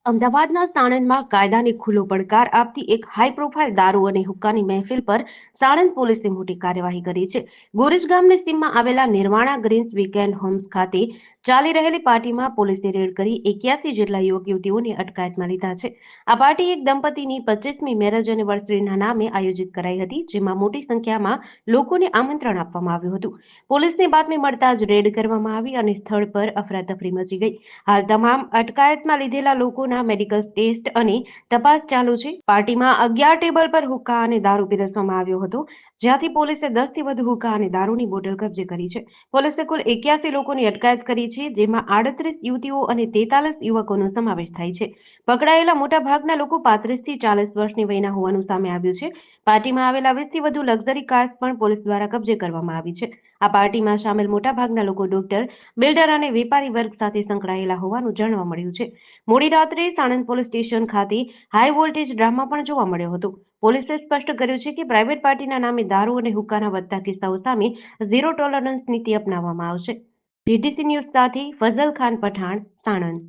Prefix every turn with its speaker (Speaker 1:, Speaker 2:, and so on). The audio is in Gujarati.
Speaker 1: અમદાવાદના સાણંદમાં કાયદાને ખુલ્લો પડકાર આપતી એક હાઈ પ્રોફાઇલ દારૂ અને હુક્કાની મહેફિલ પર સાણંદ પોલીસે મોટી કાર્યવાહી કરી છે. ગોરેજ ગામની સીમમાં આવેલા નિર્વાણા ગ્રીન્સ વીકેન્ડ હોમ્સ ખાતે ચાલી રહેલી પાર્ટીમાં પોલીસે રેડ કરી 81 જેટલા યુવક યુવતીઓને અટકાયતમાં લીધા છે. આ પાર્ટી એક દંપતીની 25મી મેરેજ એનિવર્સરીના નામે આયોજિત કરાઈ હતી, જેમાં મોટી સંખ્યામાં લોકોને આમંત્રણ આપવામાં આવ્યું હતું. પોલીસને બાતમી મળતા જ રેડ કરવામાં આવી અને સ્થળ પર અફરાતફરી મચી ગઈ. હાલ તમામ અટકાયતમાં લીધેલા લોકોના મેડિકલ ટેસ્ટ અને તપાસ ચાલુ છે. પાર્ટીમાં 11 ટેબલ પર હુક્કા અને દારૂ પીરસવામાં આવ્યો હતો, જ્યાંથી પોલીસે 10 થી વધુ હુક્કા અને દારૂની બોટલ કબજે કરી છે. પોલીસે કુલ 81 લોકોની અટકાયત કરી છે, જેમાં 38 યુવતીઓ અને 43 યુવકોનો સમાવેશ થાય છે. પકડાયેલા મોટાભાગના લોકો 35 થી 40 વર્ષની વયના હોવાનું સામે આવ્યું છે. પાર્ટીમાં આવેલા 20 થી વધુ લક્ઝરી કાર્સ પણ પોલીસ દ્વારા કબજે કરવામાં આવી છે. આ પાર્ટીમાં સામેલ મોટાભાગના લોકો ડોક્ટર, બિલ્ડર અને વેપારી વર્ગ સાથે સંકળાયેલા હોવાનું જાણવા મળ્યું છે. મોડી રાત્રે સાણંદ પોલીસ સ્ટેશન ખાતે હાઈ વોલ્ટેજ ડ્રામા પણ જોવા મળ્યો હતો. પોલીસે સ્પષ્ટ કર્યું છે કે પ્રાઇવેટ પાર્ટીના નામે દારૂ અને હુક્કાના વધતા કિસ્સાઓ સામે ઝીરો ટોલરન્સ નીતિ અપનાવવામાં આવશે. જીટીસી ન્યૂઝ સાથે ફઝલ ખાન પઠાણ, સાણંદ.